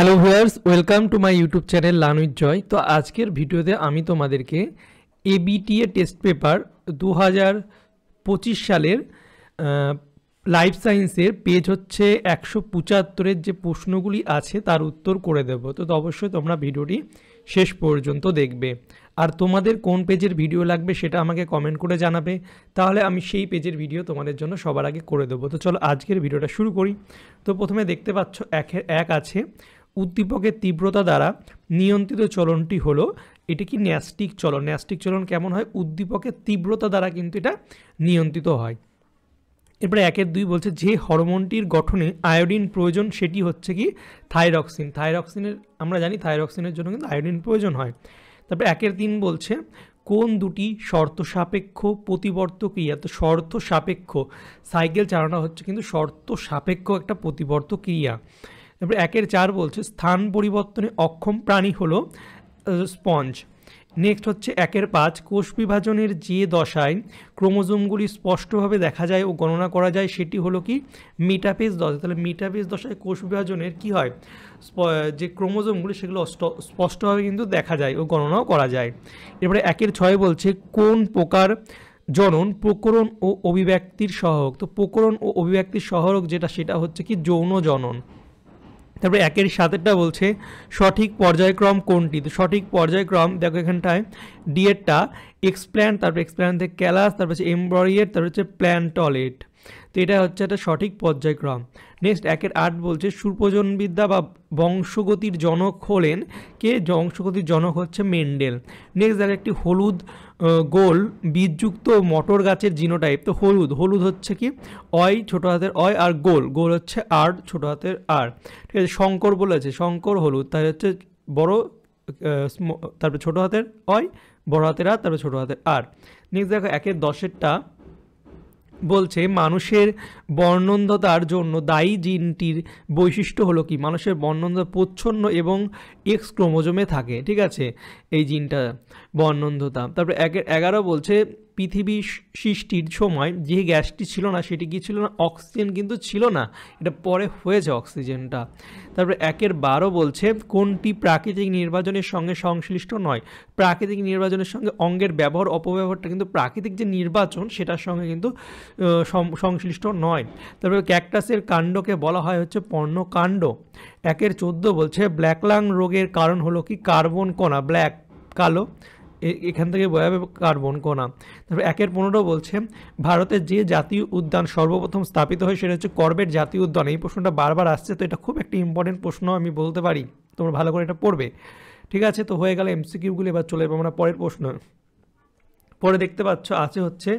Hello viewers, welcome to my YouTube channel learn with Joy. তো আজকের ভিডিওতে আমি তোমাদেরকে এবিটিএ টেস্ট পেপার 2025 সালের লাইফ সায়েন্সের পেজ হচ্ছে 175-এর যে প্রশ্নগুলি আছে তার উত্তর করে দেব। তো অবশ্যই তোমরা ভিডিওটি শেষ পর্যন্ত দেখবে। আর তোমাদের কোন পেজের ভিডিও লাগবে সেটা আমাকে কমেন্ট করে জানাবে, তাহলে আমি সেই পেজের ভিডিও তোমাদের জন্য সবার আগে করে দেবো। তো চলো আজকের ভিডিওটা শুরু করি। তো প্রথমে দেখতে পাচ্ছ এক আছে, উদ্দীপকের তীব্রতা দ্বারা নিয়ন্ত্রিত চলনটি হলো, এটি কি ন্যাস্টিক চলন। ন্যাস্টিক চলন কেমন হয়? উদ্দীপকের তীব্রতা দ্বারা কিন্তু এটা নিয়ন্ত্রিত হয়। এরপরে 1-2 বলছে যে হরমোনটির গঠনে আয়োডিন প্রয়োজন সেটি হচ্ছে কি থাইরক্সিন। থাইরক্সিনের আমরা জানি থাইরক্সিনের জন্য কিন্তু আয়োডিন প্রয়োজন হয়। তারপরে 1-3 বলছে কোন দুটি শর্ত সাপেক্ষ প্রতিবর্ত ক্রিয়া। তো শর্ত সাপেক্ষ সাইকেল চালানো হচ্ছে কিন্তু শর্ত সাপেক্ষ একটা প্রতিবর্ত ক্রিয়া। তারপরে 1-4 বলছে স্থান পরিবর্তনে অক্ষম প্রাণী হলো স্পঞ্জ। নেক্সট হচ্ছে 1-5 কোষ বিভাজনের যে দশায় ক্রোমোজোমগুলি স্পষ্টভাবে দেখা যায় ও গণনা করা যায় সেটি হলো কি মেটাফেজ দশা। তাহলে মেটাফেজ দশায় কোষ বিভাজনের কি হয়, যে ক্রোমোজোমগুলি সেগুলো স্পষ্টভাবে কিন্তু দেখা যায় ও গণনাও করা যায়। এরপরে 1-6 বলছে কোন প্রকার জনন প্রকরণ ও অভিব্যক্তির সহায়ক। তো প্রকরণ ও অভিব্যক্তির সহায়ক যেটা সেটা হচ্ছে কি যৌন জনন। তারপরে 1-7 বলছে সঠিক পর্যায়ক্রম কোনটি। তো সঠিক পর্যায়ক্রম দেখো এখানটায় ডিএরটা এক্সপ্ল্যান্ট, তারপরে এক্সপ্ল্যান্ট থেকে ক্যালাস, তারপর হচ্ছে এমব্রয়েড, তারপর হচ্ছে প্ল্যান্টলেট। তো এটা হচ্ছে একটা সঠিক পর্যায়ক্রম। নেক্সট 1-8 বলছে সুপ্রজনবিদ্যা বা বংশগতির জনক হলেন কে। বংশগতির জনক হচ্ছে মেন্ডেল। নেক্সট দেখো একটি হলুদ গোল বীজযুক্ত মটর গাছের জিনোটাইপ। তো হলুদ হচ্ছে কি অয় ছোটো হাতের অয়, আর গোল হচ্ছে আর ছোটো হাতের আর। ঠিক আছে, শঙ্কর বলেছে শঙ্কর হলুদ, তাই হচ্ছে বড় তারপরে ছোটো হাতের অয়, বড় হাতের আর, তারপরে ছোটো হাতের আর। নেক্সট দেখো 1-10 বলছে মানুষের বর্ণন্ধতার জন্য দায়ী জিনটির বৈশিষ্ট্য হলো কি। মানুষের বর্ণন্ধতা প্রচ্ছন্ন এবং এক্স ক্রোমোজোমে থাকে, ঠিক আছে এই জিনটা বর্ণন্ধতা। তারপরে 1-11 বলছে পৃথিবী সৃষ্টির সময় যে গ্যাসটি ছিল না সেটি কি ছিল না, অক্সিজেন কিন্তু ছিল না, এটা পরে হয়েছে অক্সিজেনটা। তারপরে 1-12 বলছে কোনটি প্রাকৃতিক নির্বাচনের সঙ্গে সংশ্লিষ্ট নয়। প্রাকৃতিক নির্বাচনের সঙ্গে অঙ্গের ব্যবহার অপব্যবহারটা কিন্তু প্রাকৃতিক যে নির্বাচন সেটার সঙ্গে কিন্তু সংশ্লিষ্ট নয়। তারপরে ক্যাকটাসের কাণ্ডকে বলা হয় হচ্ছে পর্ণকাণ্ড। 1-14 বলছে ব্ল্যাক লাং রোগের কারণ হলো কি কার্বন কণা, ব্ল্যাক কালো, এখান থেকে বোঝা যাবে কার্বন কণা। তারপরে 1-15 বলছে ভারতের যে জাতীয় উদ্যান সর্বপ্রথম স্থাপিত হয় সেটা হচ্ছে করবেট জাতীয় উদ্যান। এই প্রশ্নটা বারবার আসছে, তো এটা খুব একটা ইম্পর্টেন্ট প্রশ্ন আমি বলতে পারি, তোমরা ভালো করে এটা পড়বে। ঠিক আছে, তো হয়ে গেল এমসিকিউগুলি। এবার চলে যাবো আমরা পরের প্রশ্ন। পরে দেখতে পাচ্ছ আছে হচ্ছে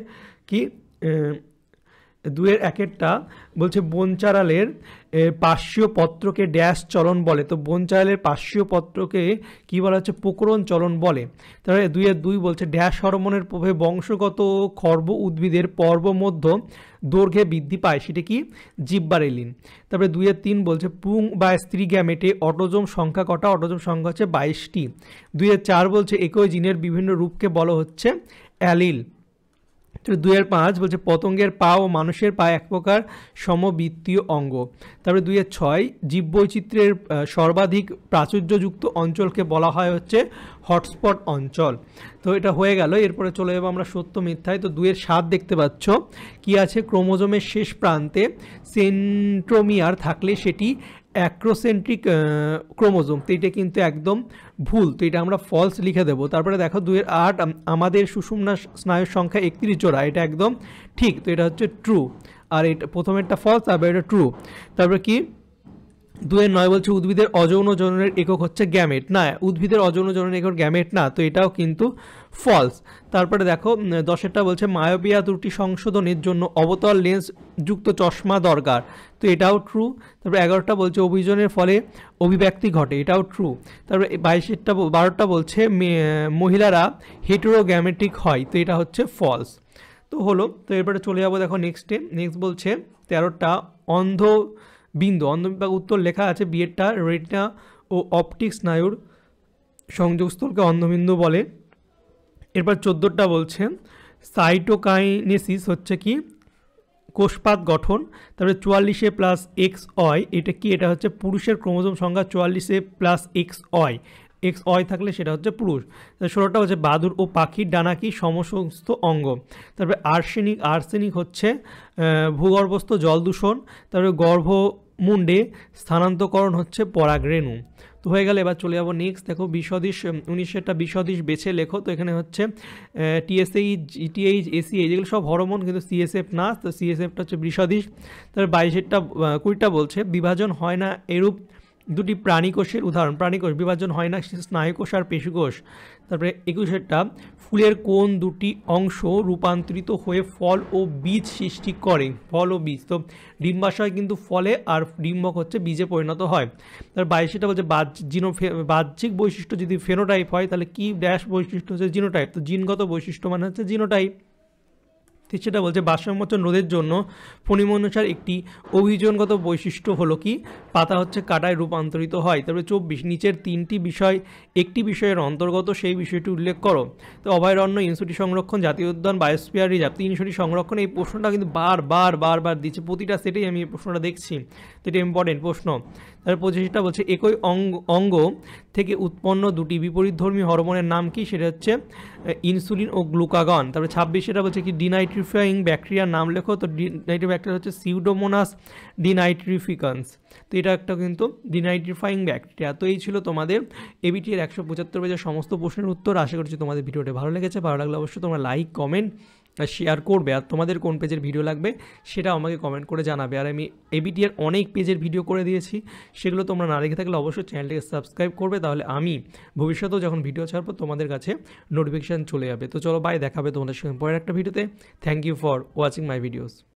কি 2-1 বলছে বনচারালের পার্শ্বীয় পত্রকে ড্যাশ চলন বলে। তো বনচারালের পার্শ্বীয় পত্রকে কি বলা হচ্ছে প্রকরণ চলন বলে। তারপরে 2-2 বলছে ড্যাশ হরমোনের প্রভাবে বংশগত খর্ব উদ্ভিদের পর্বমধ্য দৈর্ঘ্যে বৃদ্ধি পায়, সেটা কি জিব্বারেলিন। তারপরে 2-3 বলছে পুং বা স্ত্রী গ্যামেটে অটোজোম সংখ্যা কটা। অটোজোম সংখ্যা হচ্ছে 22টি। 2-4 বলছে একই জিনের বিভিন্ন রূপকে বলা হচ্ছে অ্যালিল। 2-5 বলছে পতঙ্গের পা ও মানুষের পা এক প্রকার সমবৃত্তীয় অঙ্গ। তারপরে 2-6 জীববৈচিত্র্যের সর্বাধিক প্রাচুর্যযুক্ত অঞ্চলকে বলা হয় হচ্ছে হটস্পট অঞ্চল। তো এটা হয়ে গেল। এরপরে চলে যাবো আমরা সত্য মিথ্যায়। তো 2-7 দেখতে পাচ্ছ কি আছে, ক্রোমোজোমের শেষ প্রান্তে সেন্ট্রোমিয়ার থাকলে সেটি অ্যাক্রোসেন্ট্রিক ক্রোমোজোম। তো এটা কিন্তু একদম ভুল, তো এটা আমরা ফলস লিখে দেবো। তারপরে দেখো 2-8 আমাদের সুষুম্না স্নায়ুর সংখ্যা 31 জোড়া, এটা একদম ঠিক, তো এটা হচ্ছে ট্রু। আর এটা প্রথমেরটা ফলস, তারপরে এটা ট্রু। তারপরে কি 2-9 বলছে উদ্ভিদের অযৌন জননের একক হচ্ছে গ্যামেট। না, উদ্ভিদের অযৌন জননের একক গ্যামেট না, তো এটাও কিন্তু ফলস। তারপরে দেখো 10 বলছে মায়োপিয়া ত্রুটি সংশোধনের জন্য অবতল লেন্স যুক্ত চশমা দরকার, তো এটাও ট্রু। তারপরে 11 বলছে অভিযোজনের ফলে অভিব্যক্তি ঘটে, এটাও ট্রু। তারপরে 12 বলছে মহিলারা হেটেরোগ্যামেটিক হয়, তো এটা হচ্ছে ফলস। তো হলো, তো এরপরে চলে যাবো দেখো নেক্সট বলছে 13 অন্ধ বিন্দু বিভাগ উত্তর লেখা আছে বিয়েরটা রেটিনা ও অপটিক স্নায়ুর সংযোগস্থলকে অন্ধবিন্দু বলে। এরপর 14 বলছে সাইটোকাইনেসিস হচ্ছে কি কোষপাত গঠন। তারপরে 44A প্লাস এক্স অয়, এটা কি? এটা হচ্ছে পুরুষের ক্রোমোজোম সংখ্যা 44A প্লাস এক্স অয়, এক্স অয় থাকলে সেটা হচ্ছে পুরুষ। 16টা হচ্ছে বাদুড় ও পাখির ডানা কি? সমস্ত অঙ্গ। তারপরে আর্সেনিক হচ্ছে ভূগর্ভস্থ জল দূষণ। তারপরে গর্ভমুণ্ডে স্থানান্তরকরণ হচ্ছে পরাগরেণু। তো হয়ে গেলে এবার চলে যাবো নেক্সট। দেখো বিসদৃশ 1900টা বিসদৃশ বেছে লেখো। তো এখানে হচ্ছে টিএসএইচ, জিটিএইচ, এসিএইচ এগুলো সব হরমোন, কিন্তু সিএসএফ না। তো সিএসএফটা হচ্ছে বিসদৃশ। তারপরে 22টা 20টা বলছে বিভাজন হয় না এরূপ দুটি প্রাণীকোষের উদাহরণ। প্রাণীকোষ বিভাজন হয় না, স্নায়ুকোষ আর পেশিকোষ। তারপরে 21টা ফুলের কোন দুটি অংশ রূপান্তরিত হয়ে ফল ও বীজ সৃষ্টি করে? ফল ও বীজ। তো ডিম্বাশয় কিন্তু ফলে আর ডিম্বক হচ্ছে বীজে পরিণত হয়। তার 22টা বলছে বাহ্যিক বৈশিষ্ট্য যদি ফেনোটাইপ হয় তাহলে কি ড্যাশ বৈশিষ্ট্য হচ্ছে জিনোটাইপ। তো জিনগত বৈশিষ্ট্য মানে হচ্ছে জিনোটাইপ। সেটা বলছে বাষ্পমোচন রোধের জন্য ফণিমনসার একটি অভিযোজনগত বৈশিষ্ট্য হলো কি? পাতা হচ্ছে কাঁটায় রূপান্তরিত হয়। তারপরে 24 নিচের তিনটি বিষয় একটি বিষয়ের অন্তর্গত, সেই বিষয়টি উল্লেখ করো। তো অভয়ারণ্য, ইনস্যুটি সংরক্ষণ, জাতীয় উদ্যান, বায়োস্ফিয়ার রিজার্ভ। 300টি সংরক্ষণ। এই প্রশ্নটা কিন্তু বারবার দিচ্ছে, প্রতিটা সেটেই আমি এই প্রশ্নটা দেখছি, তো এটা ইম্পর্টেন্ট প্রশ্ন। তারপর 25টা বলছে একই অঙ্গ থেকে উৎপন্ন দুটি বিপরীতধর্মী হরমোনের নাম কি? সেটা হচ্ছে ইনসুলিন ও গ্লুকাগন। তারপরে 26টা বলছে কি ডিনাইট্রিফাইং ব্যাকটেরিয়ার নাম লেখো। তো ডিনাইট্রিফাইং ব্যাকটেরিয়া হচ্ছে সিউডোমোনাস ডিনাইট্রিফিকান্স। তো এটা একটা কিন্তু ডিনাইট্রিফাইং ব্যাকটেরিয়া। তো এই ছিল তোমাদের এবিটি এর 175 পেজের সমস্ত প্রশ্নের উত্তর। আশা করছি তোমাদের ভিডিওটা ভালো লেগেছে। ভালো লাগলে অবশ্যই তোমরা লাইক, কমেন্ট আর শেয়ার করবে। আর তোমাদের কোন পেজের ভিডিও লাগবে সেটা আমাকে কমেন্ট করে জানাবে। আর আমি এবিটি এর অনেক পেজের ভিডিও করে দিয়েছি, সেগুলো তোমরা না দেখে থাকলে অবশ্যই চ্যানেলটিকে সাবস্ক্রাইব করবে, তাহলে আমি ভবিষ্যতেও যখন ভিডিও ছাড়বো তোমাদের কাছে নোটিফিকেশান চলে যাবে। তো চলো বাই, দেখাবে তোমাদের সঙ্গে পরের একটা ভিডিওতে। Thank you for watching my videos.